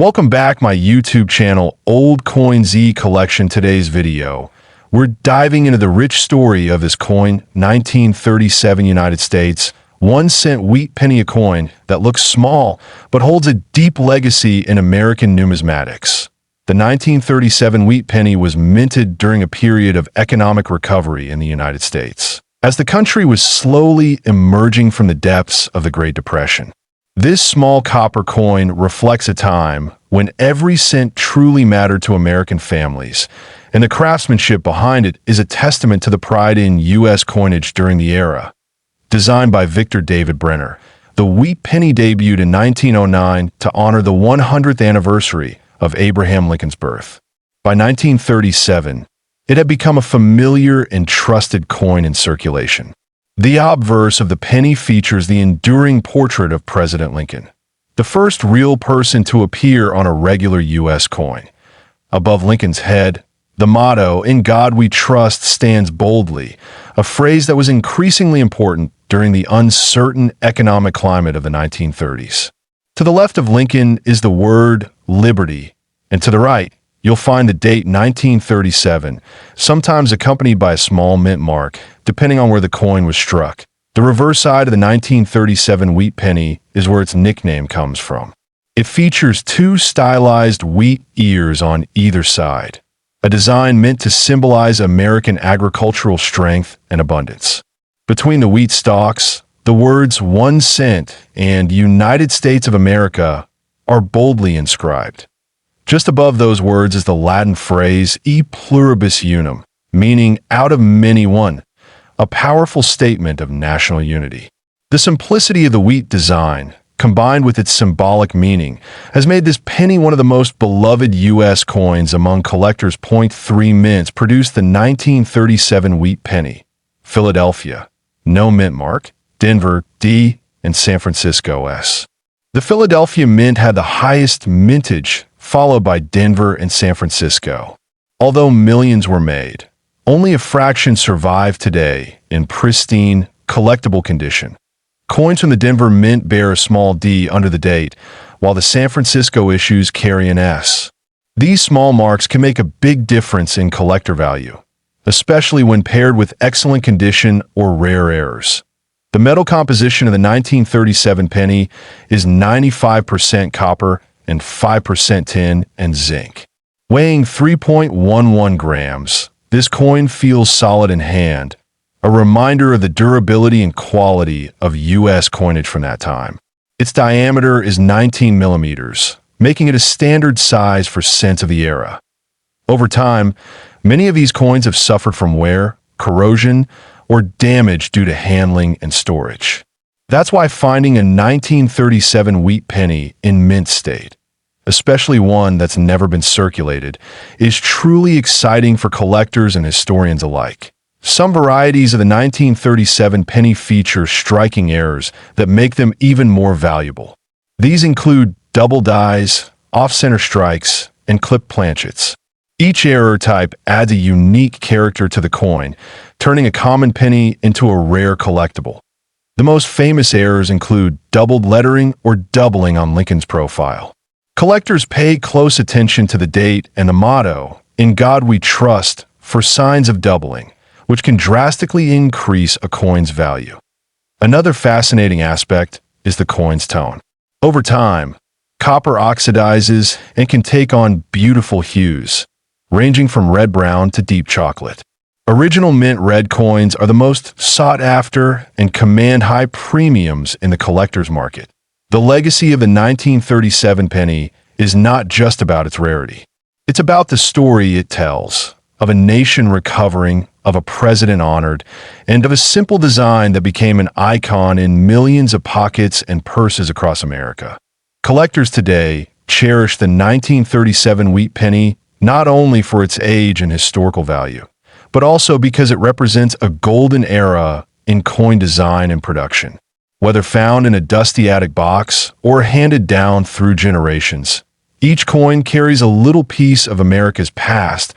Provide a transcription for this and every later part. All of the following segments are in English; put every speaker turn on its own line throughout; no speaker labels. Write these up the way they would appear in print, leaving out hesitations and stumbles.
Welcome back my YouTube channel, Old Coin Z Collection. Today's video, we're diving into the rich story of this coin, 1937 United States, 1-cent wheat penny, a coin that looks small but holds a deep legacy in American numismatics. The 1937 wheat penny was minted during a period of economic recovery in the United States, as the country was slowly emerging from the depths of the Great Depression. This small copper coin reflects a time when every cent truly mattered to American families, and the craftsmanship behind it is a testament to the pride in U.S. coinage during the era. Designed by Victor David Brenner, the wheat penny debuted in 1909 to honor the 100th anniversary of Abraham Lincoln's birth. By 1937, it had become a familiar and trusted coin in circulation. The obverse of the penny features the enduring portrait of President Lincoln, the first real person to appear on a regular U.S. coin. Above Lincoln's head, the motto, "In God We Trust," stands boldly, a phrase that was increasingly important during the uncertain economic climate of the 1930s. To the left of Lincoln is the word liberty, and to the right, you'll find the date 1937, sometimes accompanied by a small mint mark, depending on where the coin was struck. The reverse side of the 1937 wheat penny is where its nickname comes from. It features two stylized wheat ears on either side, a design meant to symbolize American agricultural strength and abundance. Between the wheat stalks, the words 1 cent and United States of America are boldly inscribed. Just above those words is the Latin phrase e pluribus unum, meaning out of many one, a powerful statement of national unity. The simplicity of the wheat design, combined with its symbolic meaning, has made this penny one of the most beloved U.S. coins among collectors. 3 mints produced the 1937 wheat penny. Philadelphia, no mint mark. Denver, D, and San Francisco, S. The Philadelphia Mint had the highest mintage, followed by Denver and San Francisco. Although millions were made, only a fraction survive today in pristine, collectible condition. Coins from the Denver Mint bear a small D under the date, while the San Francisco issues carry an S. These small marks can make a big difference in collector value, especially when paired with excellent condition or rare errors. The metal composition of the 1937 penny is 95% copper and 5% tin and zinc. Weighing 3.11 grams, this coin feels solid in hand, a reminder of the durability and quality of U.S. coinage from that time. Its diameter is 19 millimeters, making it a standard size for cents of the era. Over time, many of these coins have suffered from wear, corrosion, or damage due to handling and storage. That's why finding a 1937 wheat penny in mint state, especially one that's never been circulated, is truly exciting for collectors and historians alike. Some varieties of the 1937 penny feature striking errors that make them even more valuable. These include double dies, off-center strikes, and clipped planchets. Each error type adds a unique character to the coin, turning a common penny into a rare collectible. The most famous errors include doubled lettering or doubling on Lincoln's profile. Collectors pay close attention to the date and the motto, "In God We Trust," for signs of doubling, which can drastically increase a coin's value. Another fascinating aspect is the coin's tone. Over time, copper oxidizes and can take on beautiful hues, ranging from red-brown to deep chocolate. Original mint red coins are the most sought after and command high premiums in the collector's market. The legacy of the 1937 penny is not just about its rarity. It's about the story it tells, of a nation recovering, of a president honored, and of a simple design that became an icon in millions of pockets and purses across America. Collectors today cherish the 1937 wheat penny not only for its age and historical value, but also because it represents a golden era in coin design and production. Whether found in a dusty attic box or handed down through generations, each coin carries a little piece of America's past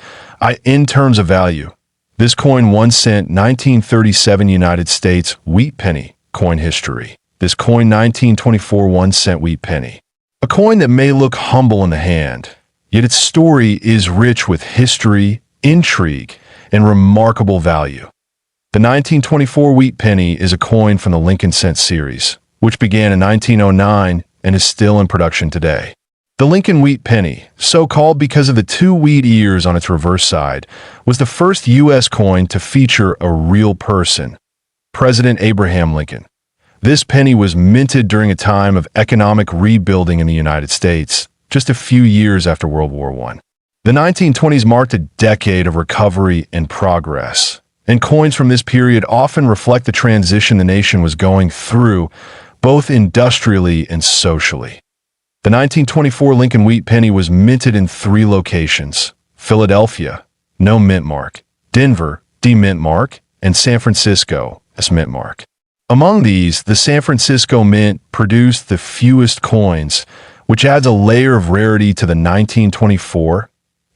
in terms of value. This coin 1 cent 1937 United States wheat penny coin history. This coin 1924 1 cent wheat penny. A coin that may look humble in the hand, yet its story is rich with history, intrigue, and remarkable value. The 1924 wheat penny is a coin from the Lincoln cent series, which began in 1909 and is still in production today. The Lincoln wheat penny, so called because of the two wheat ears on its reverse side, was the first U.S. coin to feature a real person, President Abraham Lincoln. This penny was minted during a time of economic rebuilding in the United States, just a few years after World War I. The 1920s marked a decade of recovery and progress, and coins from this period often reflect the transition the nation was going through, both industrially and socially. The 1924 Lincoln wheat penny was minted in 3 locations: Philadelphia, no mint mark; Denver, D mint mark; and San Francisco, S mint mark. Among these, the San Francisco Mint produced the fewest coins, which adds a layer of rarity to the 1924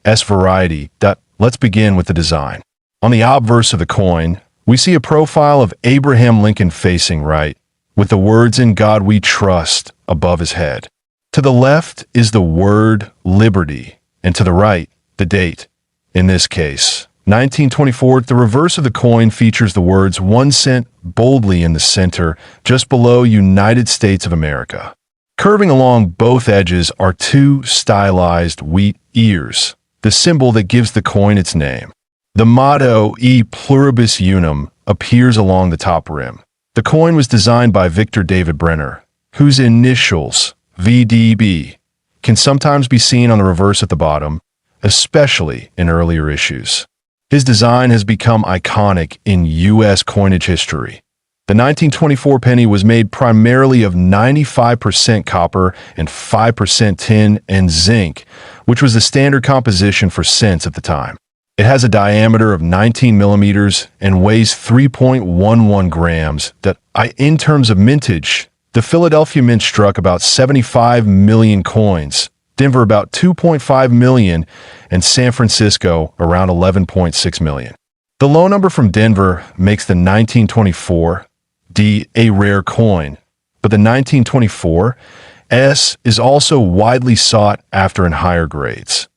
S variety. Let's begin with the design. On the obverse of the coin, we see a profile of Abraham Lincoln facing right, with the words "In God We Trust" above his head. To the left is the word liberty, and to the right, the date. In this case, 1924, the reverse of the coin features the words 1 cent boldly in the center, just below United States of America. Curving along both edges are 2 stylized wheat ears, the symbol that gives the coin its name. The motto E pluribus unum appears along the top rim. The coin was designed by Victor David Brenner, whose initials, VDB, can sometimes be seen on the reverse at the bottom, especially in earlier issues. His design has become iconic in U.S. coinage history. The 1924 penny was made primarily of 95% copper and 5% tin and zinc, which was the standard composition for cents at the time. It has a diameter of 19 millimeters and weighs 3.11 grams. In terms of mintage, the Philadelphia Mint struck about 75 million coins, Denver about 2.5 million, and San Francisco around 11.6 million. The low number from Denver makes the 1924 D a rare coin, but the 1924 S is also widely sought after in higher grades.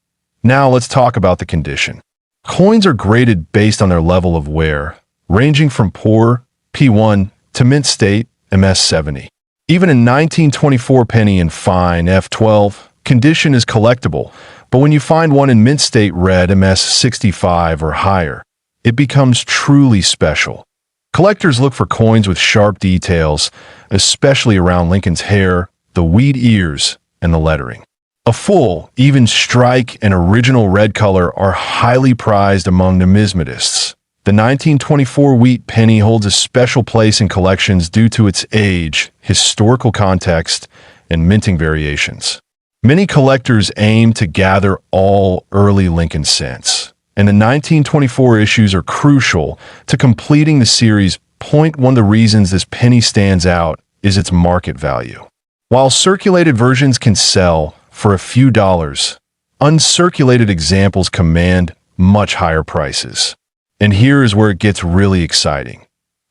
Now let's talk about the condition. Coins are graded based on their level of wear, ranging from poor, P1, to mint state, MS70. Even a 1924 penny in fine, F12, condition is collectible, but when you find one in mint state red, MS65 or higher, it becomes truly special. Collectors look for coins with sharp details, especially around Lincoln's hair, the wheat ears, and the lettering. A full, even strike and original red color are highly prized among numismatists. The 1924 wheat penny holds a special place in collections due to its age, historical context, and minting variations. Many collectors aim to gather all early Lincoln cents, and the 1924 issues are crucial to completing the series. One of the reasons this penny stands out is its market value. While circulated versions can sell for a few dollars, uncirculated examples command much higher prices. And here is where it gets really exciting.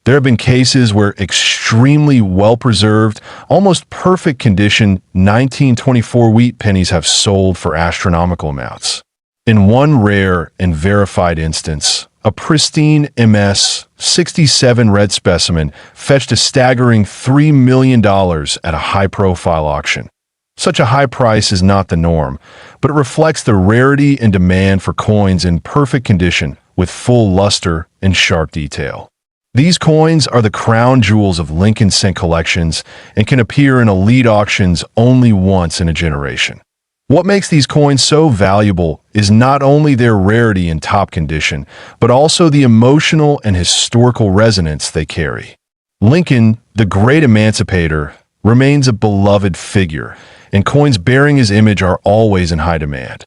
There have been cases where extremely well-preserved, almost perfect condition 1924 wheat pennies have sold for astronomical amounts. In one rare and verified instance, a pristine MS-67 red specimen fetched a staggering $3 million at a high-profile auction. Such a high price is not the norm, but it reflects the rarity and demand for coins in perfect condition with full luster and sharp detail. These coins are the crown jewels of Lincoln cent collections and can appear in elite auctions only once in a generation. What makes these coins so valuable is not only their rarity and top condition, but also the emotional and historical resonance they carry. Lincoln, the great emancipator, remains a beloved figure, and coins bearing his image are always in high demand.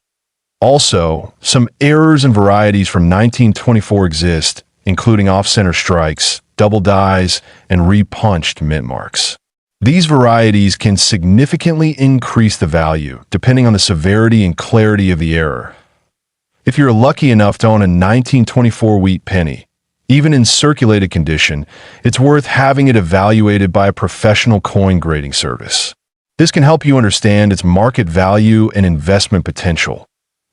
Also, some errors and varieties from 1924 exist, including off-center strikes, double dies, and repunched mint marks. These varieties can significantly increase the value, depending on the severity and clarity of the error. If you're lucky enough to own a 1924 wheat penny, even in circulated condition, it's worth having it evaluated by a professional coin grading service. This can help you understand its market value and investment potential.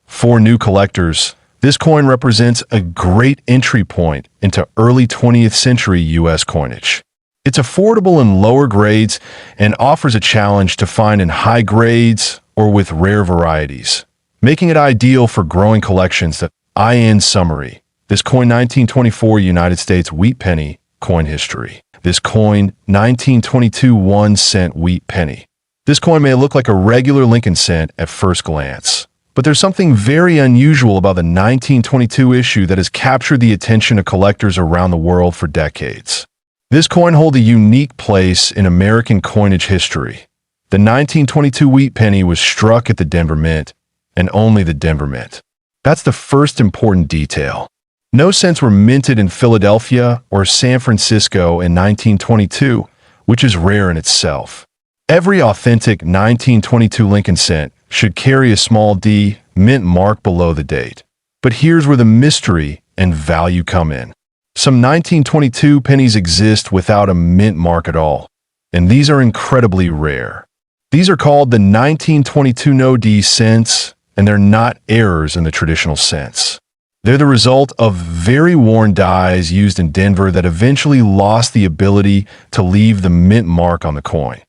For new collectors, this coin represents a great entry point into early 20th century U.S. coinage. It's affordable in lower grades and offers a challenge to find in high grades or with rare varieties, making it ideal for growing collections. In summary, this coin 1924 United States wheat penny coin history. This coin 1922 1-cent wheat penny. This coin may look like a regular Lincoln cent at first glance, but there's something very unusual about the 1922 issue that has captured the attention of collectors around the world for decades. This coin holds a unique place in American coinage history. The 1922 wheat penny was struck at the Denver Mint, and only the Denver Mint. That's the first important detail. No cents were minted in Philadelphia or San Francisco in 1922, which is rare in itself. Every authentic 1922 Lincoln cent should carry a small D mint mark below the date. But here's where the mystery and value come in. Some 1922 pennies exist without a mint mark at all, and these are incredibly rare. These are called the 1922 no D cents, and they're not errors in the traditional sense. They're the result of very worn dies used in Denver that eventually lost the ability to leave the mint mark on the coin.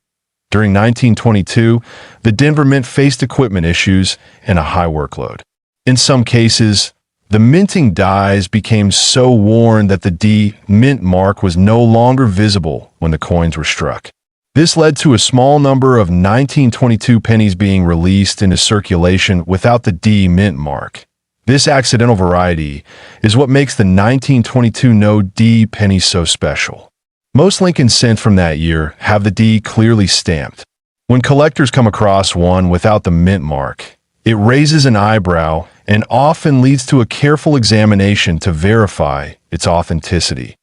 During 1922, the Denver Mint faced equipment issues and a high workload. In some cases, the minting dies became so worn that the D mint mark was no longer visible when the coins were struck. This led to a small number of 1922 pennies being released into circulation without the D mint mark. This accidental variety is what makes the 1922 no D penny so special. Most Lincoln cents from that year have the D clearly stamped. When collectors come across one without the mint mark, it raises an eyebrow and often leads to a careful examination to verify its authenticity.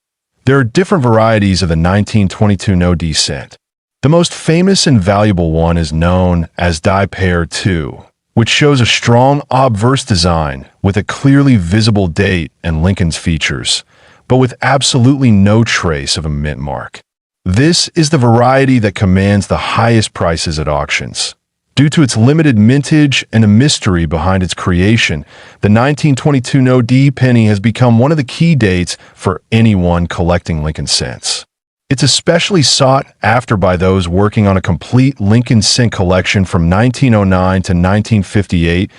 There are different varieties of the 1922 no D cent. The most famous and valuable one is known as Die Pair 2, which shows a strong obverse design with a clearly visible date and Lincoln's features, but with absolutely no trace of a mint mark. This is the variety that commands the highest prices at auctions. Due to its limited mintage and a mystery behind its creation, the 1922 no D penny has become one of the key dates for anyone collecting Lincoln cents. It's especially sought after by those working on a complete Lincoln cent collection from 1909 to 1958.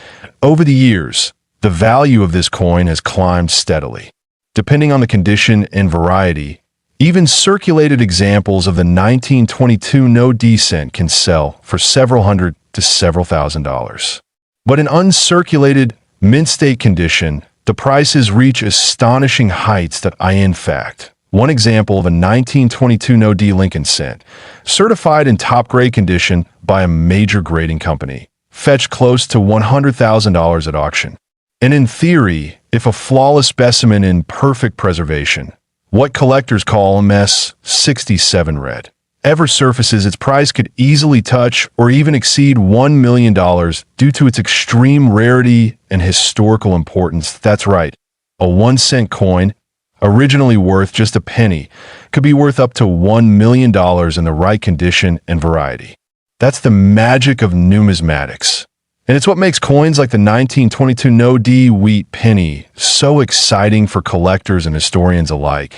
Over the years, the value of this coin has climbed steadily. Depending on the condition and variety, even circulated examples of the 1922 no D cent can sell for several hundred to several $1,000s. But in uncirculated, mint state condition, the prices reach astonishing heights. In fact, one example of a 1922 no D Lincoln cent, certified in top-grade condition by a major grading company, fetched close to $100,000 at auction. And in theory, if a flawless specimen in perfect preservation, what collectors call MS-67 red, ever surfaces, its price could easily touch or even exceed $1 million due to its extreme rarity and historical importance. That's right, a 1-cent coin, originally worth just a penny, could be worth up to $1 million in the right condition and variety. That's the magic of numismatics. And it's what makes coins like the 1922 no D wheat penny so exciting for collectors and historians alike.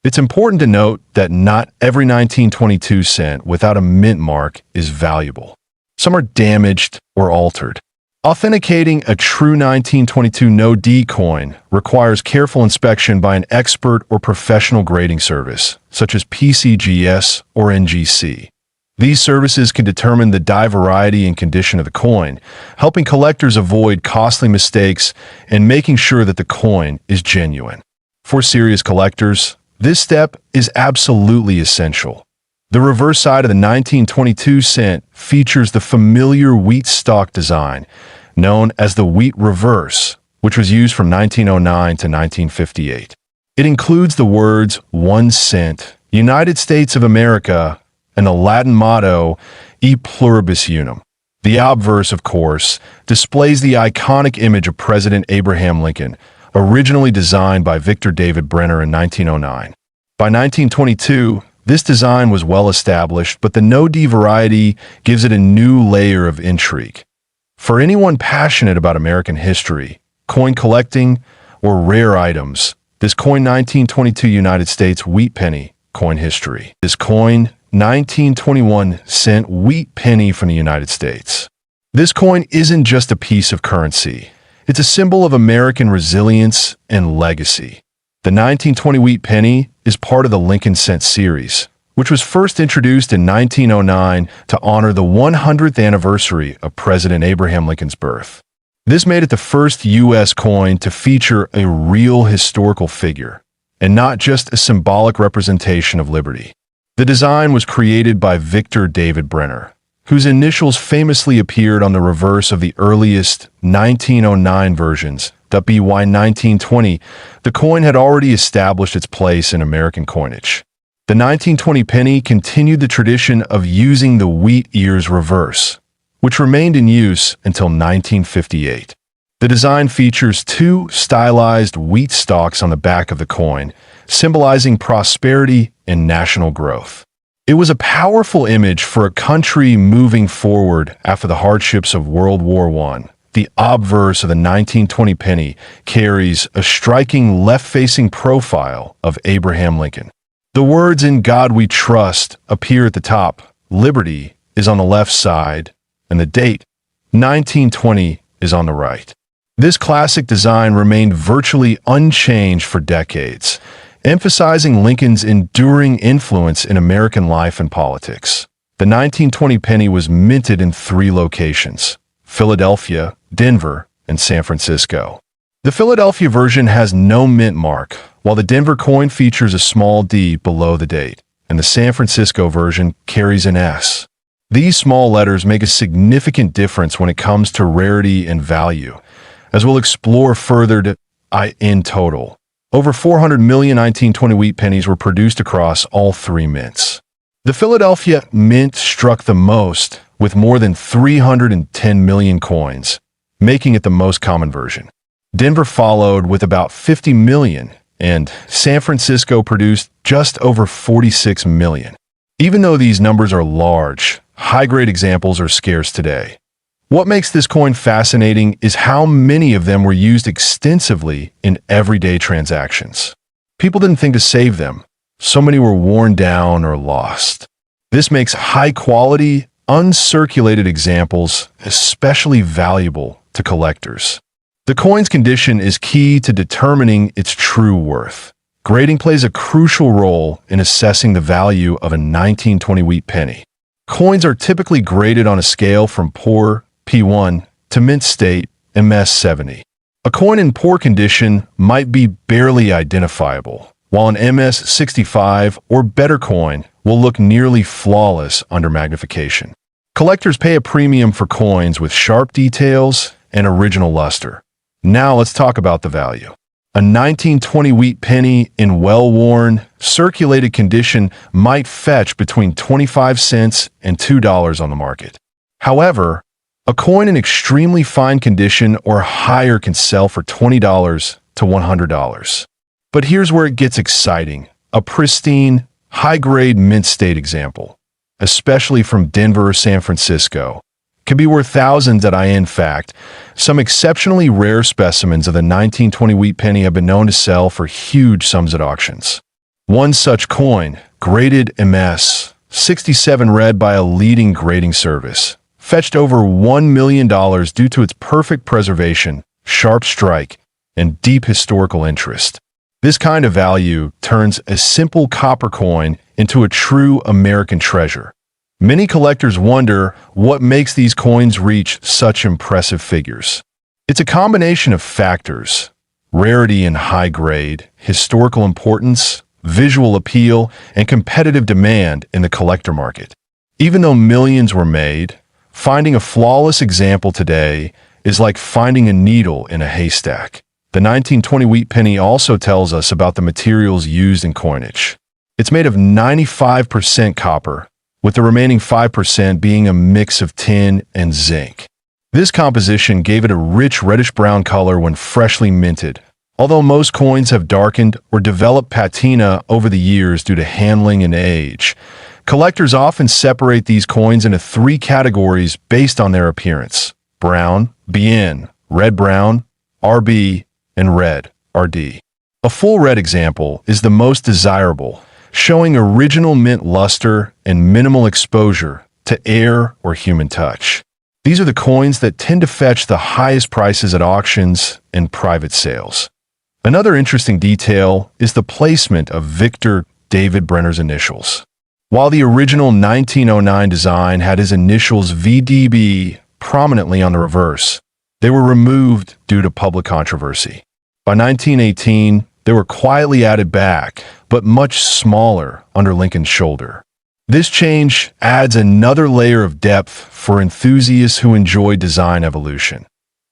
It's important to note that not every 1922 cent without a mint mark is valuable. Some are damaged or altered. Authenticating a true 1922 no D coin requires careful inspection by an expert or professional grading service, such as PCGS or NGC. These services can determine the die variety and condition of the coin, helping collectors avoid costly mistakes and making sure that the coin is genuine. For serious collectors, this step is absolutely essential. The reverse side of the 1922 cent features the familiar wheat stalk design, known as the wheat reverse, which was used from 1909 to 1958. It includes the words 1 cent, United States of America, and the Latin motto, E pluribus unum. The obverse, of course, displays the iconic image of President Abraham Lincoln, originally designed by Victor David Brenner in 1909. By 1922, This design was well established, but the no-D variety gives it a new layer of intrigue. For anyone passionate about American history, coin collecting, or rare items, this coin 1922 United States wheat penny coin history. This coin 1921 cent wheat penny from the United States. This coin isn't just a piece of currency. It's a symbol of American resilience and legacy. The 1920 wheat penny is part of the Lincoln Cent series, which was first introduced in 1909 to honor the 100th anniversary of President Abraham Lincoln's birth. This made it the first U.S. coin to feature a real historical figure, and not just a symbolic representation of liberty. The design was created by Victor David Brenner, whose initials famously appeared on the reverse of the earliest 1909 versions. By 1920, the coin had already established its place in American coinage. The 1920 penny continued the tradition of using the wheat ears reverse, which remained in use until 1958. The design features two stylized wheat stalks on the back of the coin, symbolizing prosperity and national growth. It was a powerful image for a country moving forward after the hardships of World War I. The obverse of the 1920 penny carries a striking left-facing profile of Abraham Lincoln. The words "In God We Trust" appear at the top, liberty is on the left side, and the date, 1920, is on the right. This classic design remained virtually unchanged for decades, emphasizing Lincoln's enduring influence in American life and politics. The 1920 penny was minted in 3 locations: Philadelphia, Denver, and San Francisco. The Philadelphia version has no mint mark, while the Denver coin features a small D below the date, and the San Francisco version carries an S. These small letters make a significant difference when it comes to rarity and value, as we'll explore further. In total, over 400 million 1920 wheat pennies were produced across all 3 mints. The Philadelphia mint struck the most, with more than 310 million coins, making it the most common version. Denver followed with about 50 million, and San Francisco produced just over 46 million. Even though these numbers are large, high-grade examples are scarce today. What makes this coin fascinating is how many of them were used extensively in everyday transactions. People didn't think to save them. So many were worn down or lost. This makes high-quality, uncirculated examples especially valuable to collectors. The coin's condition is key to determining its true worth. Grading plays a crucial role in assessing the value of a 1920 wheat penny. Coins are typically graded on a scale from poor, P1, to mint state, MS70. A coin in poor condition might be barely identifiable, while an MS65 or better coin will look nearly flawless under magnification. Collectors pay a premium for coins with sharp details and original luster. Now let's talk about the value. A 1920 wheat penny in well-worn, circulated condition might fetch between 25 cents and $2 on the market. However, a coin in extremely fine condition or higher can sell for $20 to $100. But here's where it gets exciting. A pristine, high-grade mint state example, especially from Denver or San Francisco, can be worth thousands. In fact, some exceptionally rare specimens of the 1920 wheat penny have been known to sell for huge sums at auctions. One such coin, graded MS 67 read by a leading grading service, fetched over $1 million due to its perfect preservation, sharp strike, and deep historical interest. This kind of value turns a simple copper coin into a true American treasure. Many collectors wonder what makes these coins reach such impressive figures. It's a combination of factors: rarity and high grade, historical importance, visual appeal, and competitive demand in the collector market. Even though millions were made, finding a flawless example today is like finding a needle in a haystack. The 1920 wheat penny also tells us about the materials used in coinage. It's made of 95% copper, with the remaining 5% being a mix of tin and zinc. This composition gave it a rich reddish-brown color when freshly minted, Although most coins have darkened or developed patina over the years due to handling and age, collectors often separate these coins into three categories based on their appearance: brown, BN, red-brown, RB, and red, RD. A full red example is the most desirable, showing original mint luster and minimal exposure to air or human touch. These are the coins that tend to fetch the highest prices at auctions and private sales. Another interesting detail is the placement of Victor David Brenner's initials. While the original 1909 design had his initials VDB prominently on the reverse, they were removed due to public controversy. By 1918, they were quietly added back, but much smaller under Lincoln's shoulder. This change adds another layer of depth for enthusiasts who enjoy design evolution.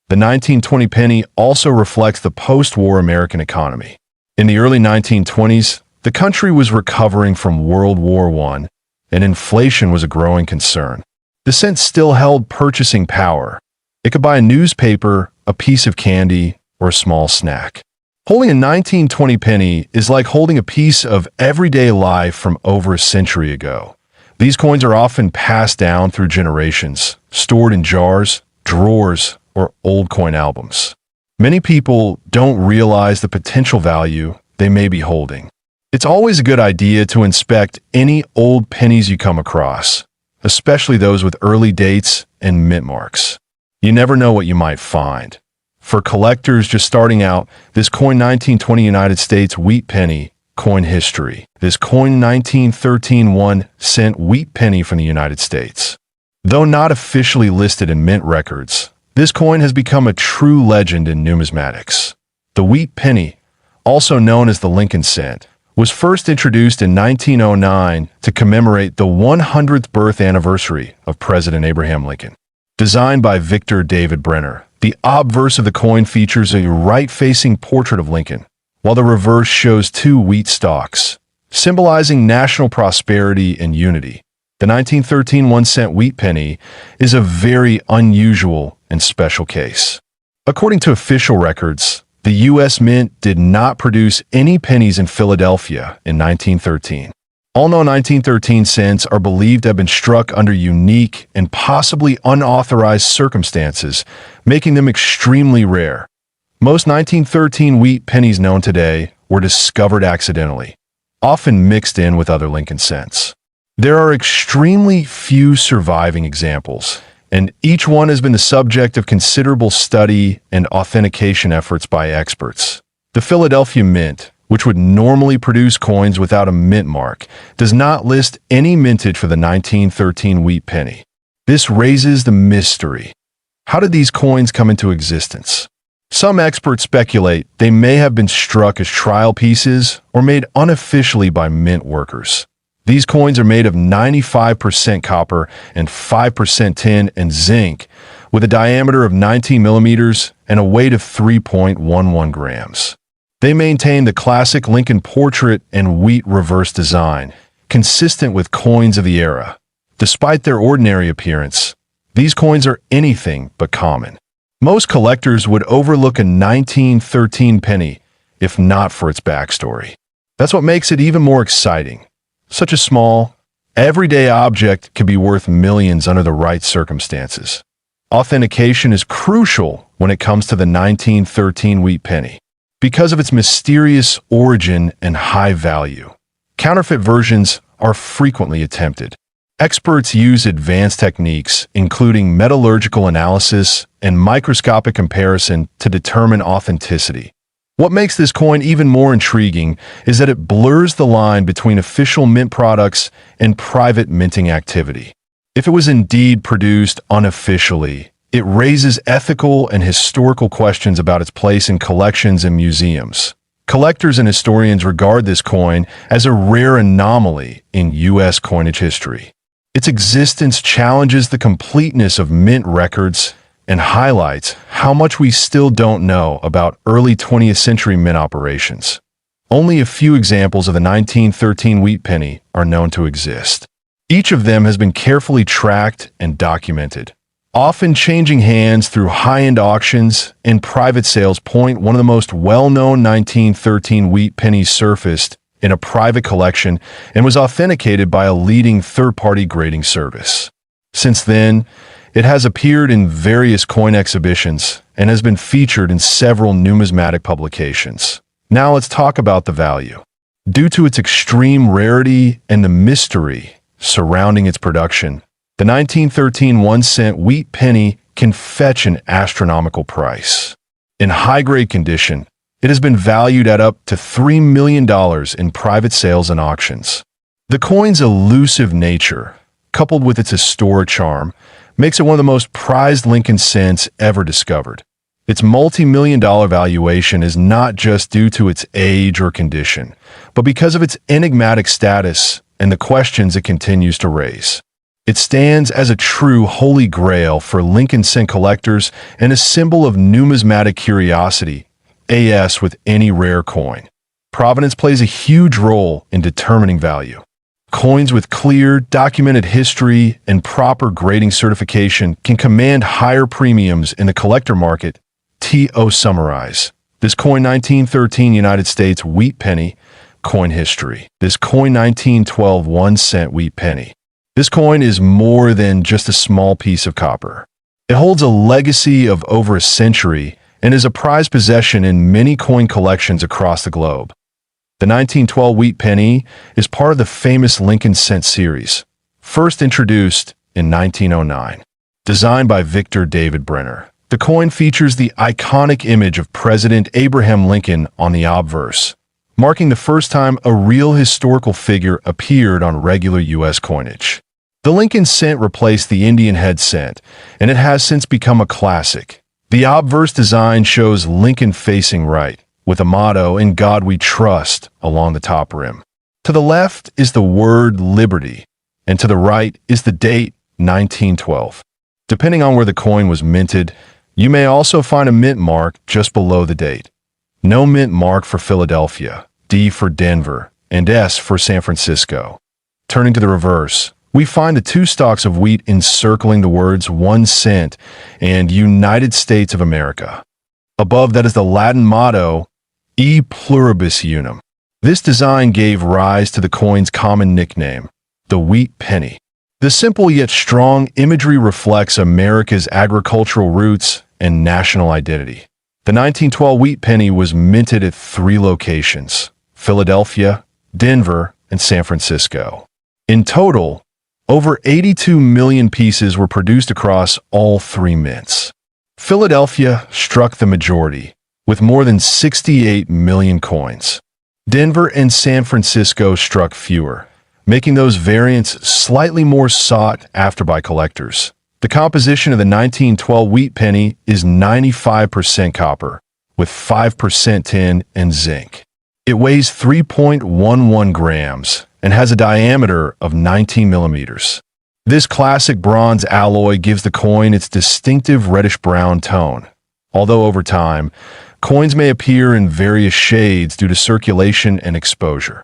The 1920 penny also reflects the post-war American economy. In the early 1920s, the country was recovering from World War I, and inflation was a growing concern. The cent still held purchasing power. It could buy a newspaper, a piece of candy, or a small snack. Holding a 1920 penny is like holding a piece of everyday life from over a century ago. These coins are often passed down through generations, stored in jars, drawers, or old coin albums. Many people don't realize the potential value they may be holding. It's always a good idea to inspect any old pennies you come across, especially those with early dates and mint marks. You never know what you might find. For collectors just starting out, this coin 1920 United States wheat penny, coin history. This coin 1913 1-cent wheat penny from the United States. Though not officially listed in mint records, this coin has become a true legend in numismatics. The wheat penny, also known as the Lincoln cent, was first introduced in 1909 to commemorate the 100th birth anniversary of President Abraham Lincoln. Designed by Victor David Brenner, the obverse of the coin features a right-facing portrait of Lincoln, while the reverse shows two wheat stalks, symbolizing national prosperity and unity. The 1913 1-cent wheat penny is a very unusual and special case. According to official records, the U.S. Mint did not produce any pennies in Philadelphia in 1913. All known 1913 cents are believed to have been struck under unique and possibly unauthorized circumstances, making them extremely rare. Most 1913 wheat pennies known today were discovered accidentally, often mixed in with other Lincoln cents. There are extremely few surviving examples, and each one has been the subject of considerable study and authentication efforts by experts. The Philadelphia Mint, which would normally produce coins without a mint mark, does not list any mintage for the 1913 wheat penny. This raises the mystery. How did these coins come into existence? Some experts speculate they may have been struck as trial pieces or made unofficially by mint workers. These coins are made of 95% copper and 5% tin and zinc, with a diameter of 19 millimeters and a weight of 3.11 grams. They maintain the classic Lincoln portrait and wheat reverse design, consistent with coins of the era. Despite their ordinary appearance, these coins are anything but common. Most collectors would overlook a 1913 penny if not for its backstory. That's what makes it even more exciting. Such a small, everyday object can be worth millions under the right circumstances. Authentication is crucial when it comes to the 1913 wheat penny. Because of its mysterious origin and high value, counterfeit versions are frequently attempted. Experts use advanced techniques, including metallurgical analysis and microscopic comparison, to determine authenticity. What makes this coin even more intriguing is that it blurs the line between official mint products and private minting activity. If it was indeed produced unofficially, it raises ethical and historical questions about its place in collections and museums. Collectors and historians regard this coin as a rare anomaly in U.S. coinage history. Its existence challenges the completeness of mint records and highlights how much we still don't know about early 20th century mint operations. Only a few examples of the 1913 wheat penny are known to exist. Each of them has been carefully tracked and documented, often changing hands through high-end auctions and private sales. One of the most well-known 1913 wheat pennies surfaced in a private collection and was authenticated by a leading third-party grading service. Since then, it has appeared in various coin exhibitions and has been featured in several numismatic publications. Now let's talk about the value. Due to its extreme rarity and the mystery surrounding its production, the 1913 1-cent wheat penny can fetch an astronomical price. In high-grade condition, it has been valued at up to $3 million in private sales and auctions. The coin's elusive nature, coupled with its historic charm, makes it one of the most prized Lincoln cents ever discovered. Its multi-million-dollar valuation is not just due to its age or condition, but because of its enigmatic status and the questions it continues to raise. It stands as a true holy grail for Lincoln cent collectors and a symbol of numismatic curiosity, as with any rare coin. Provenance plays a huge role in determining value. Coins with clear, documented history and proper grading certification can command higher premiums in the collector market. To summarize, this coin 1913 United States wheat penny, coin history. This coin 1912 1-cent wheat penny. This coin is more than just a small piece of copper. It holds a legacy of over a century and is a prized possession in many coin collections across the globe. The 1912 wheat penny is part of the famous Lincoln cent series, first introduced in 1909. Designed by Victor David Brenner, the coin features the iconic image of President Abraham Lincoln on the obverse, marking the first time a real historical figure appeared on regular U.S. coinage. The Lincoln cent replaced the Indian head cent, and it has since become a classic. The obverse design shows Lincoln facing right, with a motto, "In God We Trust," along the top rim. To the left is the word liberty, and to the right is the date 1912. Depending on where the coin was minted, you may also find a mint mark just below the date. No mint mark for Philadelphia, D for Denver, and S for San Francisco. Turning to the reverse, we find the two stalks of wheat encircling the words 1 cent and United States of America. Above that is the Latin motto, E pluribus unum. This design gave rise to the coin's common nickname, the wheat penny. The simple yet strong imagery reflects America's agricultural roots and national identity. The 1912 wheat penny was minted at 3 locations, Philadelphia, Denver, and San Francisco. In total, over 82 million pieces were produced across all 3 mints. Philadelphia struck the majority, with more than 68 million coins. Denver and San Francisco struck fewer, making those variants slightly more sought after by collectors. The composition of the 1912 wheat penny is 95% copper, with 5% tin and zinc. It weighs 3.11 grams and has a diameter of 19 millimeters. This classic bronze alloy gives the coin its distinctive reddish-brown tone, although over time, coins may appear in various shades due to circulation and exposure.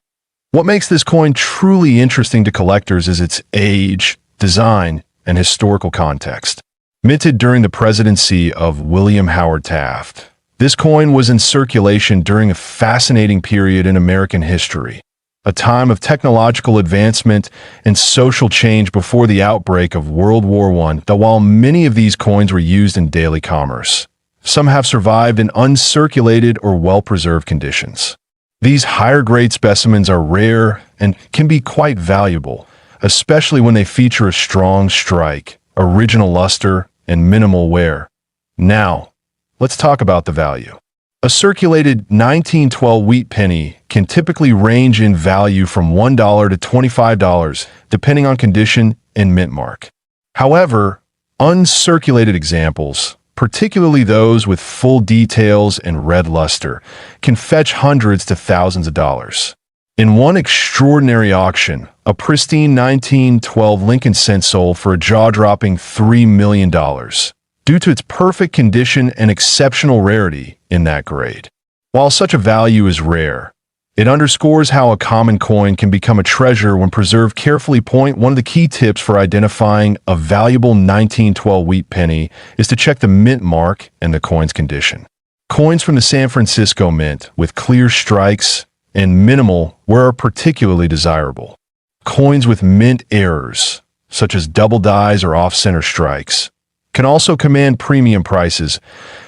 What makes this coin truly interesting to collectors is its age, design, and historical context. Minted during the presidency of William Howard Taft, this coin was in circulation during a fascinating period in American history, a time of technological advancement and social change before the outbreak of World War I. That while many of these coins were used in daily commerce, some have survived in uncirculated or well-preserved conditions. These higher-grade specimens are rare and can be quite valuable, especially when they feature a strong strike, original luster, and minimal wear. Now, let's talk about the value. A circulated 1912 wheat penny can typically range in value from $1 to $25, depending on condition and mint mark. However, uncirculated examples, particularly those with full details and red luster, can fetch hundreds to thousands of dollars. In one extraordinary auction, a pristine 1912 Lincoln cent sold for a jaw-dropping $3 million, due to its perfect condition and exceptional rarity in that grade. While such a value is rare, It underscores how a common coin can become a treasure when preserved carefully. Point one of the key tips for identifying a valuable 1912 wheat penny is to check the mint mark and the coin's condition. Coins from the San Francisco Mint with clear strikes and minimal wear are particularly desirable. Coins with mint errors, such as double dies or off-center strikes, can also command premium prices.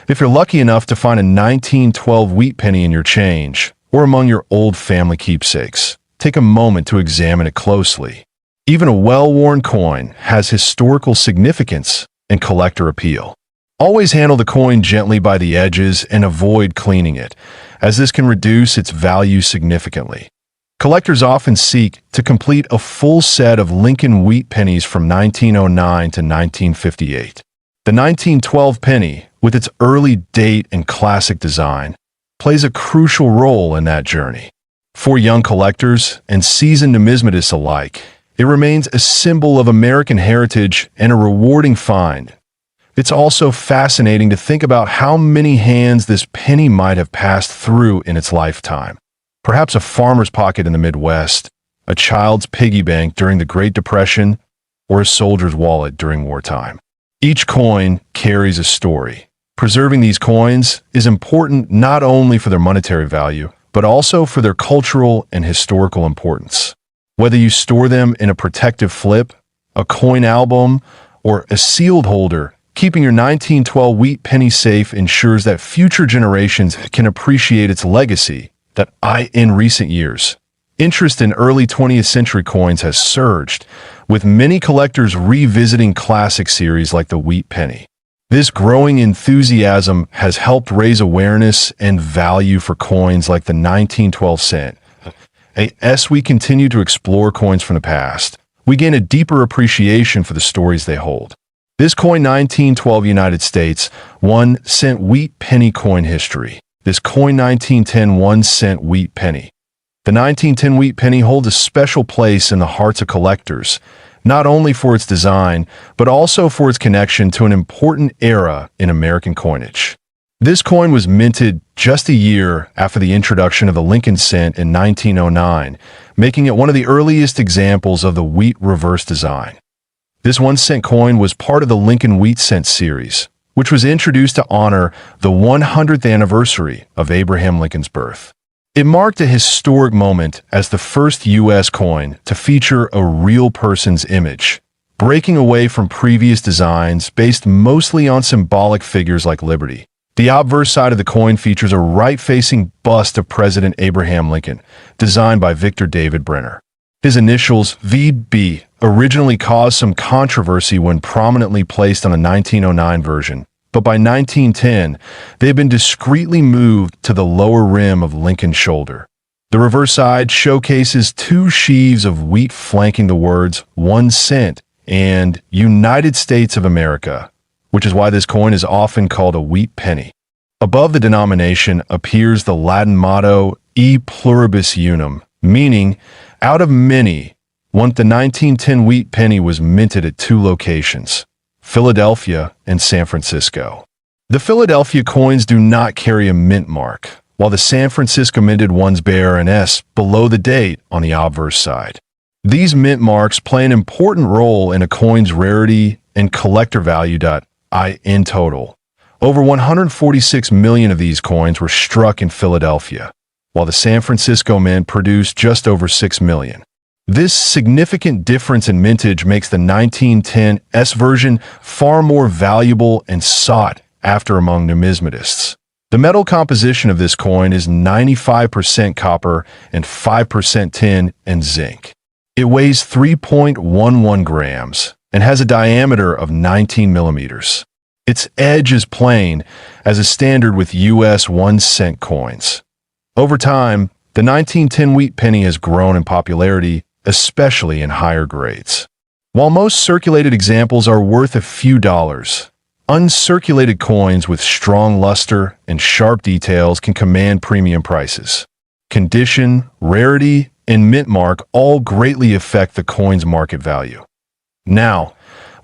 If you're lucky enough to find a 1912 wheat penny in your change, or among your old family keepsakes, take a moment to examine it closely. Even a well-worn coin has historical significance and collector appeal. Always handle the coin gently by the edges and avoid cleaning it, as this can reduce its value significantly. Collectors often seek to complete a full set of Lincoln wheat pennies from 1909 to 1958. The 1912 penny, with its early date and classic design, plays a crucial role in that journey. For young collectors and seasoned numismatists alike, it remains a symbol of American heritage and a rewarding find. It's also fascinating to think about how many hands this penny might have passed through in its lifetime. Perhaps a farmer's pocket in the Midwest, a child's piggy bank during the Great Depression, or a soldier's wallet during wartime. Each coin carries a story. Preserving these coins is important not only for their monetary value, but also for their cultural and historical importance. Whether you store them in a protective flip, a coin album, or a sealed holder, keeping your 1912 wheat penny safe ensures that future generations can appreciate its legacy. In recent years, interest in early 20th century coins has surged, with many collectors revisiting classic series like the wheat penny. This growing enthusiasm has helped raise awareness and value for coins like the 1912 cent. As we continue to explore coins from the past, we gain a deeper appreciation for the stories they hold. This coin 1912 United States 1 cent wheat penny coin history. This coin 1910 1 cent wheat penny. The 1910 wheat penny holds a special place in the hearts of collectors, not only for its design, but also for its connection to an important era in American coinage. This coin was minted just a year after the introduction of the Lincoln cent in 1909, making it one of the earliest examples of the wheat reverse design. This 1 cent coin was part of the Lincoln Wheat Cent series, which was introduced to honor the 100th anniversary of Abraham Lincoln's birth. It marked a historic moment as the first U.S. coin to feature a real person's image, breaking away from previous designs based mostly on symbolic figures like liberty. The obverse side of the coin features a right-facing bust of President Abraham Lincoln, designed by Victor David Brenner. His initials, VB, originally caused some controversy when prominently placed on the 1909 version, but by 1910, they had been discreetly moved to the lower rim of Lincoln's shoulder. The reverse side showcases two sheaves of wheat flanking the words 1 cent and United States of America, which is why this coin is often called a wheat penny. Above the denomination appears the Latin motto E pluribus unum, meaning, out of many. The 1910 wheat penny was minted at two locations, Philadelphia and San Francisco. The Philadelphia coins do not carry a mint mark, while the San Francisco minted ones bear an S below the date on the obverse side. These mint marks play an important role in a coin's rarity and collector value. In total, over 146 million of these coins were struck in Philadelphia, while the San Francisco Mint produced just over 6 million. This significant difference in mintage makes the 1910 S version far more valuable and sought after among numismatists. The metal composition of this coin is 95% copper and 5% tin and zinc. It weighs 3.11 grams and has a diameter of 19 millimeters. Its edge is plain, as is standard with U.S. 1 cent coins. Over time, the 1910 wheat penny has grown in popularity, especially in higher grades. While most circulated examples are worth a few dollars, uncirculated coins with strong luster and sharp details can command premium prices. Condition, rarity, and mint mark all greatly affect the coin's market value. Now,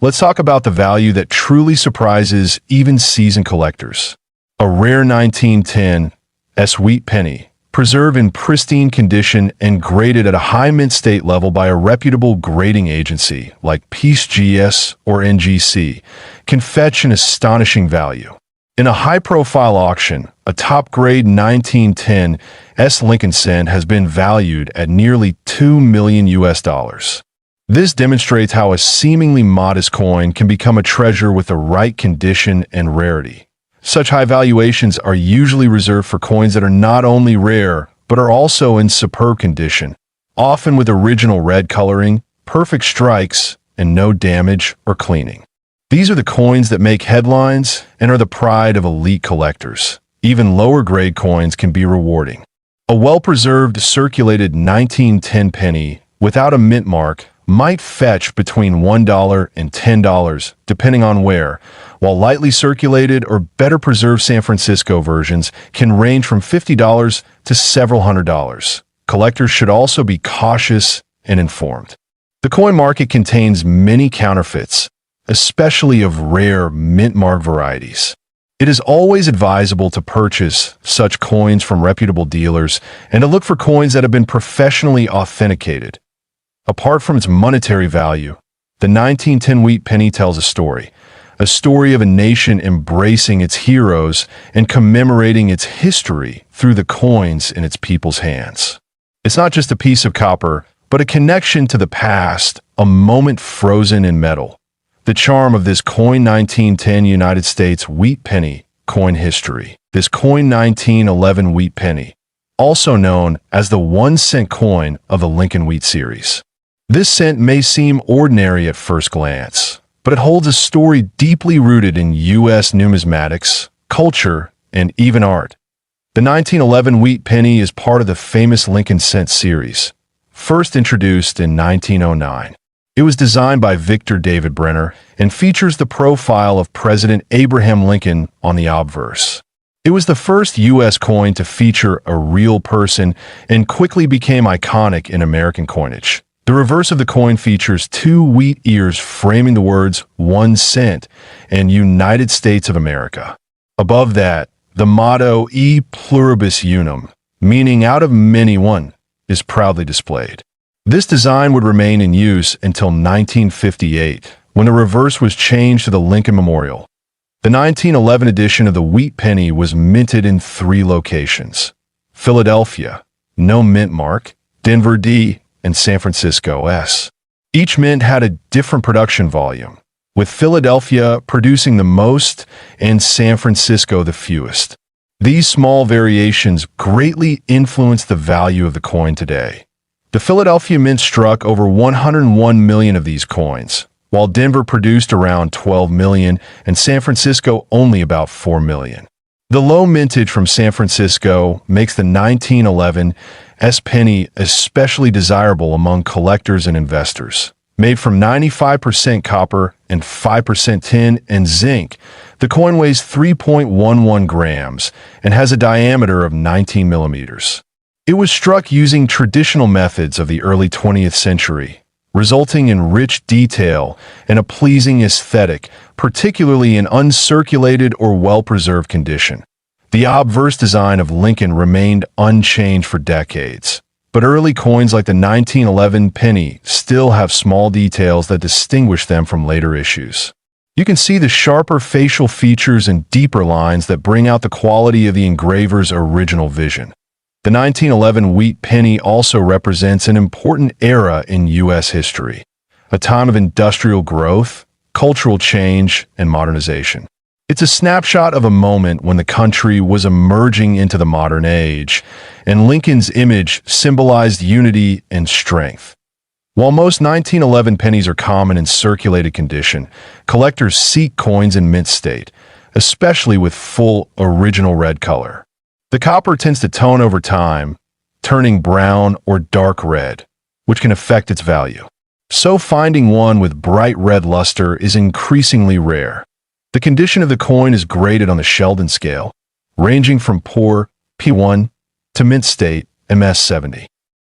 let's talk about the value that truly surprises even seasoned collectors. A rare 1910 S wheat penny, preserved in pristine condition and graded at a high mint state level by a reputable grading agency like PeaceGS or NGC, can fetch an astonishing value. In a high-profile auction, a top-grade 1910 S Lincoln cent has been valued at nearly $2 million. This demonstrates how a seemingly modest coin can become a treasure with the right condition and rarity. Such high valuations are usually reserved for coins that are not only rare, but are also in superb condition, often with original red coloring, perfect strikes, and no damage or cleaning. These are the coins that make headlines and are the pride of elite collectors. Even lower-grade coins can be rewarding. A well-preserved, circulated 1910 penny without a mint mark might fetch between $1 and $10, depending on where, while lightly circulated or better preserved San Francisco versions can range from $50 to several $100s. Collectors should also be cautious and informed. The coin market contains many counterfeits, especially of rare mint-mark varieties. It is always advisable to purchase such coins from reputable dealers and to look for coins that have been professionally authenticated. Apart from its monetary value, the 1910 wheat penny tells a story of a nation embracing its heroes and commemorating its history through the coins in its people's hands. It's not just a piece of copper, but a connection to the past, a moment frozen in metal. The charm of this coin 1910 United States wheat penny coin history. This coin 1911 wheat penny, also known as the 1-cent coin of the Lincoln Wheat series. This cent may seem ordinary at first glance, but it holds a story deeply rooted in U.S. numismatics, culture, and even art. The 1911 wheat penny is part of the famous Lincoln cent series, first introduced in 1909. It was designed by Victor David Brenner and features the profile of President Abraham Lincoln on the obverse. It was the first U.S. coin to feature a real person and quickly became iconic in American coinage. The reverse of the coin features 2 wheat ears framing the words 1 cent and United States of America. Above that, the motto E pluribus unum, meaning out of many one, is proudly displayed. This design would remain in use until 1958, when the reverse was changed to the Lincoln Memorial. The 1911 edition of the wheat penny was minted in 3 locations: Philadelphia, no mint mark, Denver D, and San Francisco S. Each mint had a different production volume, with Philadelphia producing the most and San Francisco the fewest. These small variations greatly influenced the value of the coin today. The Philadelphia Mint struck over 101 million of these coins, while Denver produced around 12 million and San Francisco only about 4 million. The low mintage from San Francisco makes the 1911 S penny especially desirable among collectors and investors. Made from 95% copper and 5% tin and zinc, the coin weighs 3.11 grams and has a diameter of 19 millimeters. It was struck using traditional methods of the early 20th century, resulting in rich detail and a pleasing aesthetic, particularly in uncirculated or well-preserved condition. The obverse design of Lincoln remained unchanged for decades, but early coins like the 1911 penny still have small details that distinguish them from later issues. You can see the sharper facial features and deeper lines that bring out the quality of the engraver's original vision. The 1911 wheat penny also represents an important era in U.S. history, a time of industrial growth, cultural change, and modernization. It's a snapshot of a moment when the country was emerging into the modern age, and Lincoln's image symbolized unity and strength. While most 1911 pennies are common in circulated condition, collectors seek coins in mint state, especially with full original red color. The copper tends to tone over time, turning brown or dark red, which can affect its value. So finding one with bright red luster is increasingly rare. The condition of the coin is graded on the Sheldon scale, ranging from poor, P1, to mint state, MS70.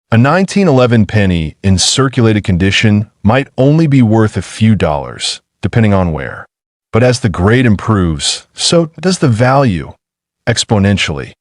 A 1911 penny in circulated condition might only be worth a few dollars, depending on where. But as the grade improves, so does the value, exponentially.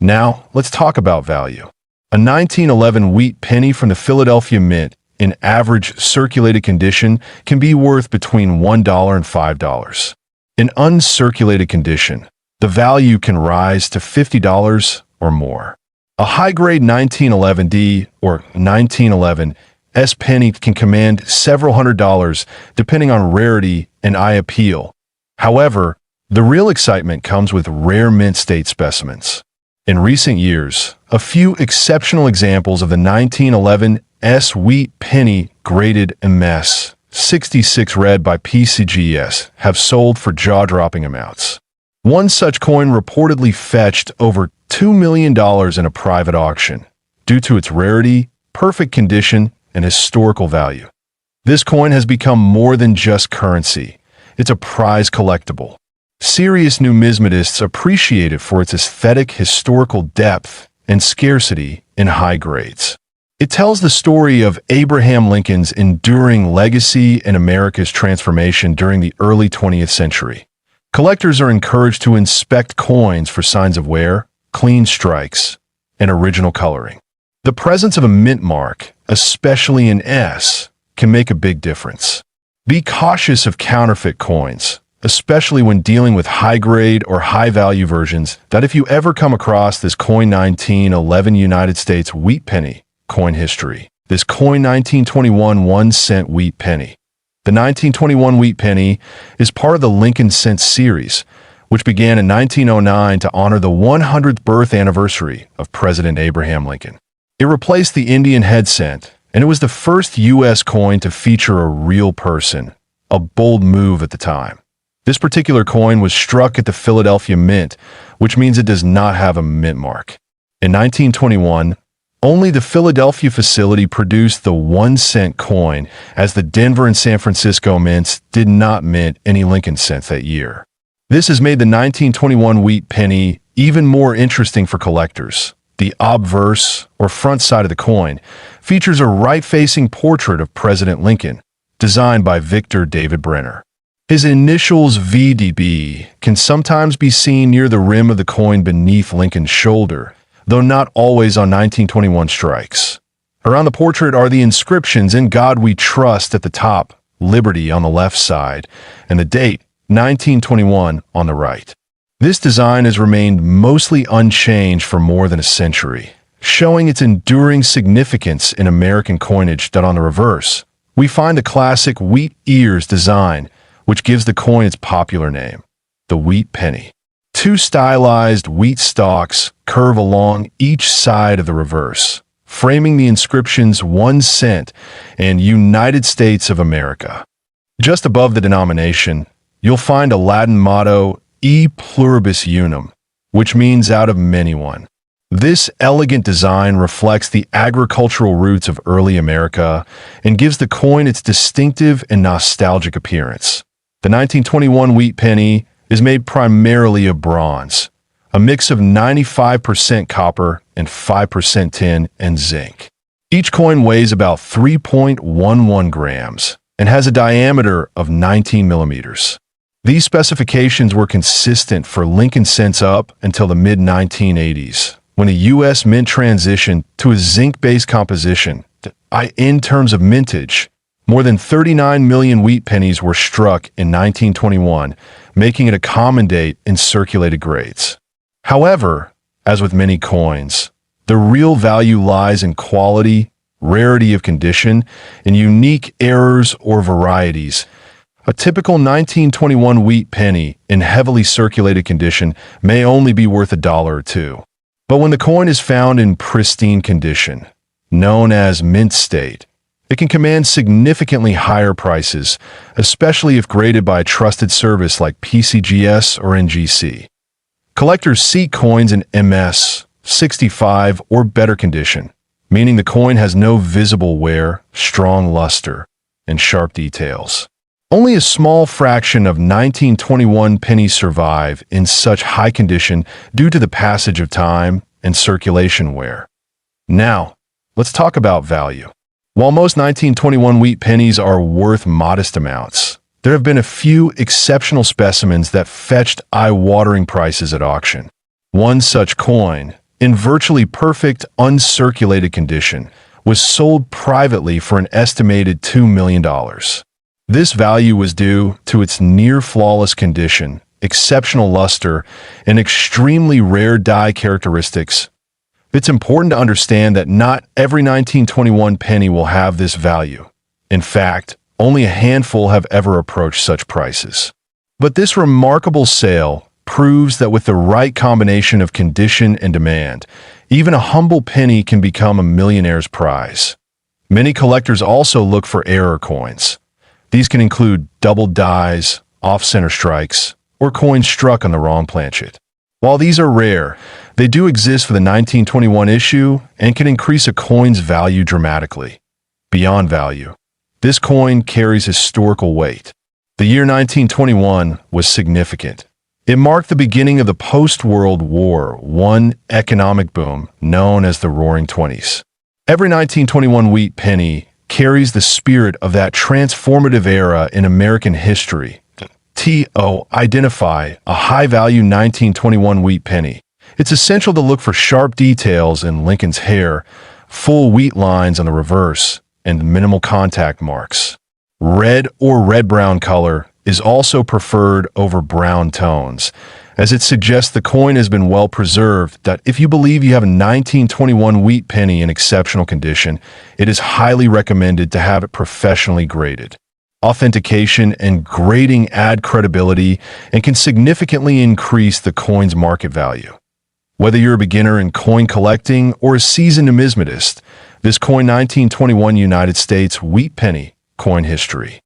Now, let's talk about value. A 1911 wheat penny from the Philadelphia Mint in average circulated condition can be worth between $1 and $5. In uncirculated condition, the value can rise to $50 or more. A high-grade 1911D or 1911 S penny can command several $100s depending on rarity and eye appeal. However, the real excitement comes with rare mint state specimens. In recent years, a few exceptional examples of the 1911 S wheat penny graded MS 66 read by PCGS have sold for jaw-dropping amounts. One such coin reportedly fetched over $2 million in a private auction due to its rarity, perfect condition, and historical value. This coin has become more than just currency. It's a prize collectible. Serious numismatists appreciate it for its aesthetic historical depth and scarcity in high grades. It tells the story of Abraham Lincoln's enduring legacy and America's transformation during the early 20th century. Collectors are encouraged to inspect coins for signs of wear, clean strikes, and original coloring. The presence of a mint mark, especially in S, can make a big difference. Be cautious of counterfeit coins, especially when dealing with high-grade or high-value versions, that if you ever come across this coin 1911 United States wheat penny, coin history. This coin 1921 1-cent wheat penny. The 1921 wheat penny is part of the Lincoln Cent series, which began in 1909 to honor the 100th birth anniversary of President Abraham Lincoln. It replaced the Indian head cent, and it was the first U.S. coin to feature a real person, a bold move at the time. This particular coin was struck at the Philadelphia Mint, which means it does not have a mint mark. In 1921, only the Philadelphia facility produced the 1-cent coin, as the Denver and San Francisco mints did not mint any Lincoln cents that year. This has made the 1921 wheat penny even more interesting for collectors. The obverse, or front side of the coin, features a right-facing portrait of President Lincoln, designed by Victor David Brenner. His initials VDB can sometimes be seen near the rim of the coin beneath Lincoln's shoulder, though not always on 1921 strikes. Around the portrait are the inscriptions "In God We Trust" at the top, "Liberty" on the left side, and the date, 1921, on the right. This design has remained mostly unchanged for more than a century, showing its enduring significance in American coinage. That on the reverse, we find the classic wheat ears design, which gives the coin its popular name, the wheat penny. Two stylized wheat stalks curve along each side of the reverse, framing the inscriptions 1 cent and United States of America. Just above the denomination, you'll find a Latin motto, E pluribus unum, which means out of many one. This elegant design reflects the agricultural roots of early America and gives the coin its distinctive and nostalgic appearance. The 1921 wheat penny is made primarily of bronze, a mix of 95% copper and 5% tin and zinc. Each coin weighs about 3.11 grams and has a diameter of 19 millimeters. These specifications were consistent for Lincoln cents up until the mid-1980s, when the U.S. Mint transitioned to a zinc-based composition. In terms of mintage, more than 39 million wheat pennies were struck in 1921, making it a common date in circulated grades. However, as with many coins, the real value lies in quality, rarity of condition, and unique errors or varieties. A typical 1921 wheat penny in heavily circulated condition may only be worth $1 or $2. But when the coin is found in pristine condition, known as mint state, it can command significantly higher prices, especially if graded by a trusted service like PCGS or NGC. Collectors seek coins in MS, 65, or better condition, meaning the coin has no visible wear, strong luster, and sharp details. Only a small fraction of 1921 pennies survive in such high condition due to the passage of time and circulation wear. Now, let's talk about value. While most 1921 wheat pennies are worth modest amounts, there have been a few exceptional specimens that fetched eye-watering prices at auction. One such coin, in virtually perfect, uncirculated condition, was sold privately for an estimated $2 million. This value was due to its near-flawless condition, exceptional luster, and extremely rare die characteristics. It's important to understand that not every 1921 penny will have this value. In fact, only a handful have ever approached such prices. But this remarkable sale proves that with the right combination of condition and demand, even a humble penny can become a millionaire's prize. Many collectors also look for error coins. These can include doubled dies, off-center strikes, or coins struck on the wrong planchet. While these are rare, they do exist for the 1921 issue and can increase a coin's value dramatically. Beyond value, this coin carries historical weight. The year 1921 was significant. It marked the beginning of the post-World War I economic boom known as the Roaring Twenties. Every 1921 wheat penny carries the spirit of that transformative era in American history. To identify a high-value 1921 wheat penny, it's essential to look for sharp details in Lincoln's hair, full wheat lines on the reverse, and minimal contact marks. Red or red-brown color is also preferred over brown tones, as it suggests the coin has been well preserved. That if you believe you have a 1921 wheat penny in exceptional condition, it is highly recommended to have it professionally graded. Authentication and grading add credibility and can significantly increase the coin's market value. Whether you're a beginner in coin collecting or a seasoned numismatist, this coin 1921 United States wheat penny coin history